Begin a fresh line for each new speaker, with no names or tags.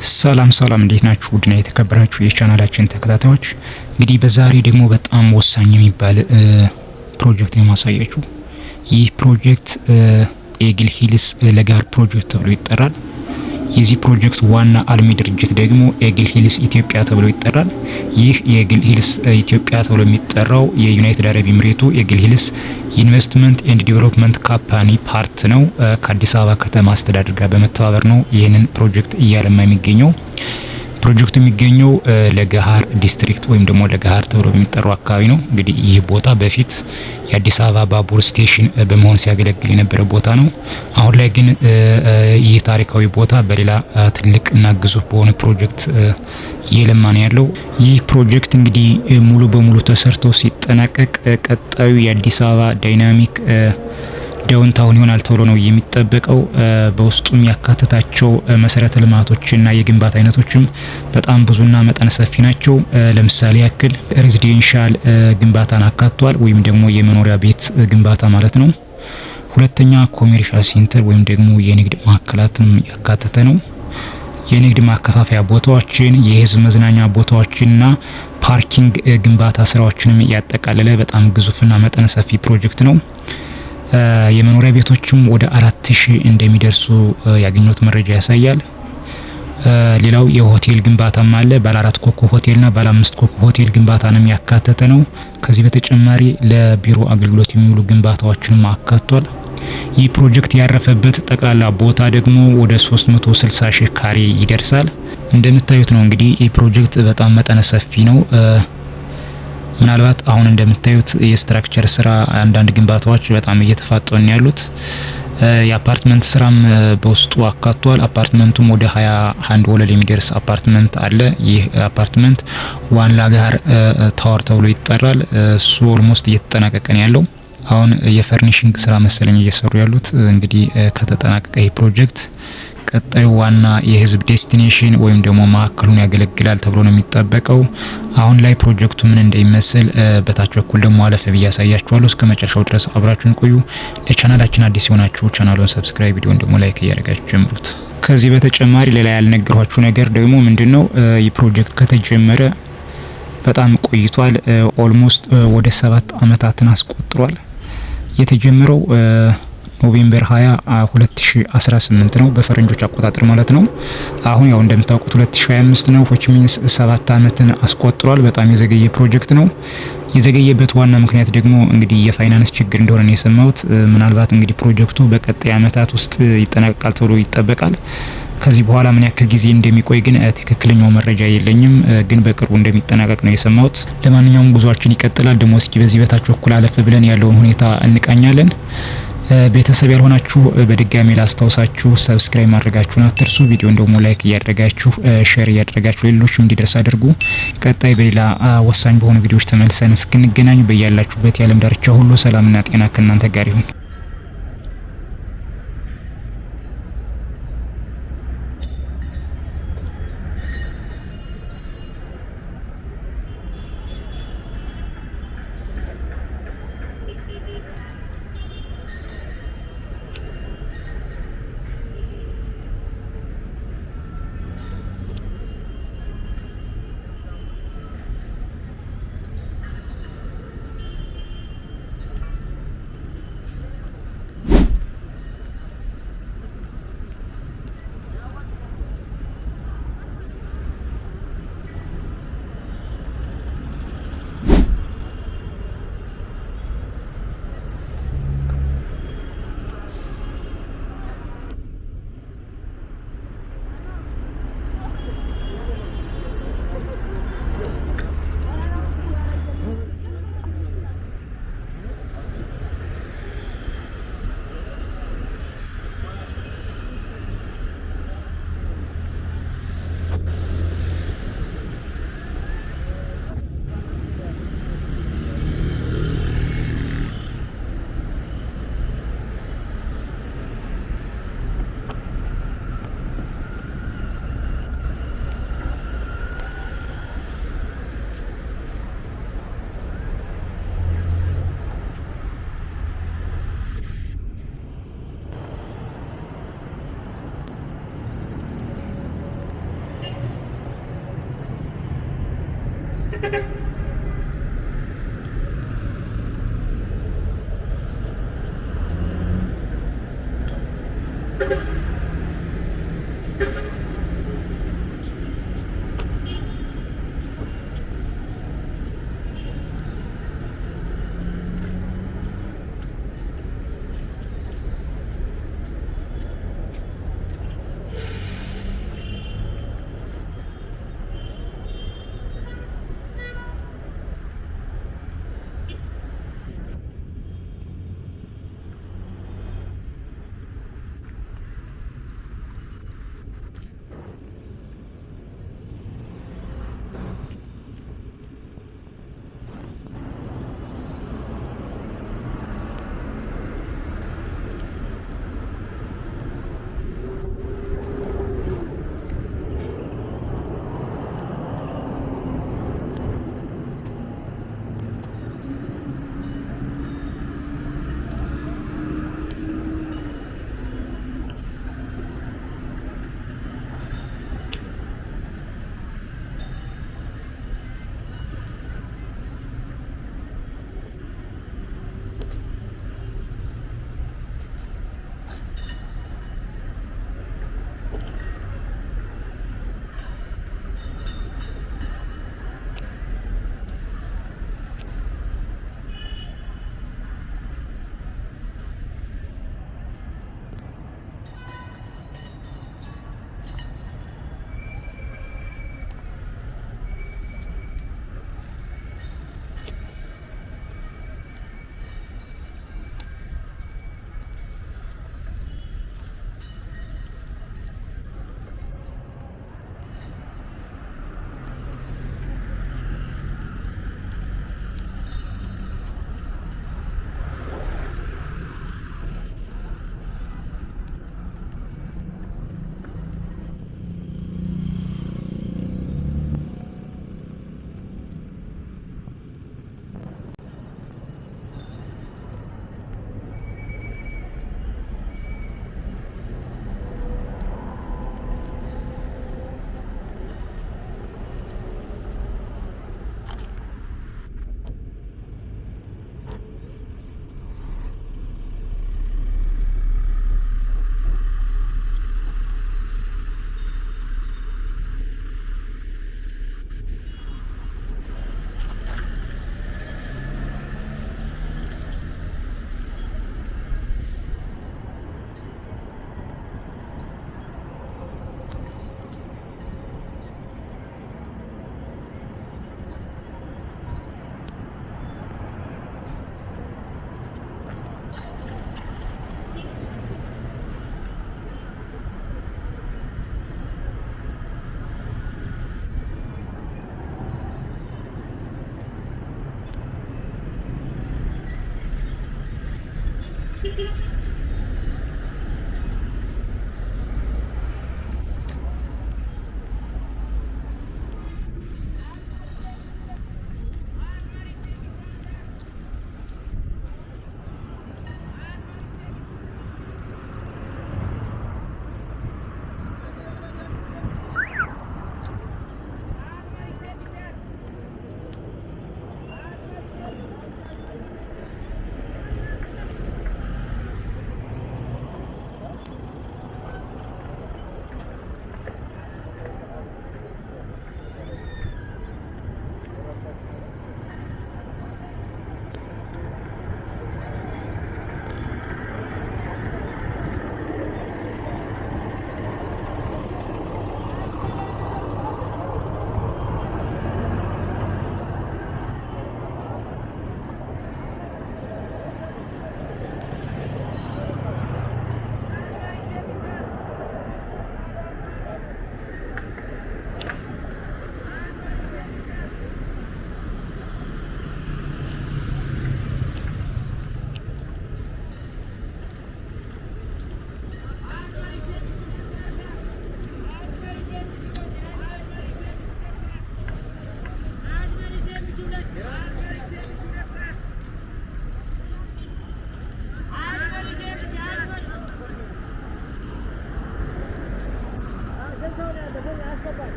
ሰላም እንዴት ናችሁ? ውድና የተከበራችሁ የቻናላችን ተከታታዮች እንግዲህ በዛሬ ደግሞ በጣም ወሳኝ የሚባል ፕሮጀክት ነው ማሳያችሁ። ይህ ፕሮጀክት ኤግል ሂልስ ለጋር ፕሮጀክት ተብሎ ይጠራል። የዚህ ፕሮጀክት ዋና አልሚ ድርጅት ደግሞ ኤግል ሂልስ ኢትዮጵያ ተብሎ ይጠራል። ይህ የኤግል ሂልስ ኢትዮጵያ ተብሎ የሚጠራው የዩናይትድ አረብ ኤሚሬቱ ኤግል ሂልስ ኢንቨስትመንት ኤንድ ዲቨሎፕመንት ካምፓኒ ፓርት ነው። ከአዲስ አበባ ከተማ አስተዳደር ጋር በመተባበር ነው ይህንን ፕሮጀክት እያለማ የሚገኘው። ፕሮጀክቱ የሚገኘው ለገሃር ዲስትሪክት ወይም ደግሞ ለገሃር ተብሎ በሚጠራው አካባቢ ነው። እንግዲህ ይህ ቦታ በፊት የአዲስ አበባ ባቡር ስቴሽን በመሆን ሲያገለግል የነበረ ቦታ ነው። አሁን ላይ ግን ይህ ታሪካዊ ቦታ በሌላ ትልቅና ግዙፍ በሆነ ፕሮጀክት እየለማ ነው ያለው። ይህ ፕሮጀክት እንግዲህ ሙሉ በሙሉ ተሰርቶ ሲጠናቀቅ ቀጣዩ የአዲስ አበባ ዳይናሚክ ዳውንታውን ይሆናል ተብሎ ነው የሚጠበቀው። በውስጡም ያካተታቸው መሰረተ ልማቶችና የግንባታ አይነቶችም በጣም ብዙና መጠነ ሰፊ ናቸው። ለምሳሌ ያክል ሬዚደንሻል ግንባታን አካቷል፣ ወይም ደግሞ የመኖሪያ ቤት ግንባታ ማለት ነው። ሁለተኛ ኮሜርሻል ሴንተር ወይም ደግሞ የንግድ ማዕከላትን ያካተተ ነው። የንግድ ማከፋፈያ ቦታዎችን፣ የህዝብ መዝናኛ ቦታዎችንና ፓርኪንግ ግንባታ ስራዎችንም ያጠቃለለ በጣም ግዙፍና መጠነ ሰፊ ፕሮጀክት ነው። የመኖሪያ ቤቶችም ወደ 4000 እንደሚደርሱ ያገኙት መረጃ ያሳያል። ሌላው የሆቴል ግንባታም አለ። ባለ 4 ኮከብ ሆቴልና ባለ 5 ኮከብ ሆቴል ግንባታንም ያካተተ ነው። ከዚህ በተጨማሪ ለቢሮ አገልግሎት የሚውሉ ግንባታዎችንም አካቷል። ይህ ፕሮጀክት ያረፈበት ጠቅላላ ቦታ ደግሞ ወደ 360 ሺህ ካሬ ይደርሳል። እንደምታዩት ነው እንግዲህ ይህ ፕሮጀክት በጣም መጠነ ሰፊ ነው። ምናልባት አሁን እንደምታዩት የስትራክቸር ስራ አንዳንድ ግንባታዎች በጣም እየተፋጠኑ ያሉት። የአፓርትመንት ስራም በውስጡ አካቷል። አፓርትመንቱም ወደ 21 ወለል የሚደርስ አፓርትመንት አለ። ይህ አፓርትመንት ዋን ላጋር ታወር ተብሎ ይጠራል። እሱ ኦልሞስት እየተጠናቀቀ ነው ያለው። አሁን የፈርኒሽንግ ስራ መሰለኝ እየሰሩ ያሉት። እንግዲህ ከተጠናቀቀ ይህ ፕሮጀክት ቀጣዩ ዋና የህዝብ ዴስቲኔሽን ወይም ደግሞ ማዕከሉን ያገለግላል ተብሎ ነው የሚጠበቀው። አሁን ላይ ፕሮጀክቱ ምን እንደሚመስል በታች በኩል ደግሞ አለፈ ብዬ ያሳያችኋለሁ። እስከ መጨረሻው ድረስ አብራችሁን ቆዩ። ለቻናላችን አዲስ የሆናችሁ ቻናሉን ሰብስክራይብ፣ ቪዲዮን ደግሞ ላይክ እያደረጋችሁ ጀምሩት። ከዚህ በተጨማሪ ሌላ ያልነገርኳችሁ ነገር ደግሞ ምንድነው፣ ይህ ፕሮጀክት ከተጀመረ በጣም ቆይቷል። ኦልሞስት ወደ 7 አመታትን አስቆጥሯል። የተጀመረው ኖቬምበር 20 2018 ነው በፈረንጆች አቆጣጠር ማለት ነው። አሁን ያው እንደምታውቁት 2025 ነው። which means 7 አመትን አስቆጥሯል። በጣም የዘገየ ፕሮጀክት ነው። የዘገየበት ዋና ምክንያት ደግሞ እንግዲህ የፋይናንስ ችግር እንደሆነ ነው የሰማሁት። ምናልባት እንግዲህ ፕሮጀክቱ በቀጣይ አመታት ውስጥ ይጠናቀቃል ተብሎ ይጠበቃል። ከዚህ በኋላ ምን ያክል ጊዜ እንደሚቆይ ግን ትክክለኛው መረጃ የለኝም፣ ግን በቅርቡ እንደሚጠናቀቅ ነው የሰማሁት። ለማንኛውም ጉዟችን ይቀጥላል። ደግሞ እስኪ በዚህ በታች በኩል አለፍ ብለን ያለውን ሁኔታ እንቃኛለን። ቤተሰብ ያልሆናችሁ በድጋሚ ላስታውሳችሁ ሰብስክራይብ ማድረጋችሁን አትርሱ። ቪዲዮን ደግሞ ላይክ እያደረጋችሁ ሼር እያደረጋችሁ ሌሎችም እንዲደርስ አድርጉ። ቀጣይ በሌላ ወሳኝ በሆኑ ቪዲዮዎች ተመልሰን እስክንገናኝ በያላችሁበት የዓለም ዳርቻ ሁሉ ሰላምና ጤና ከእናንተ ጋር ይሁን።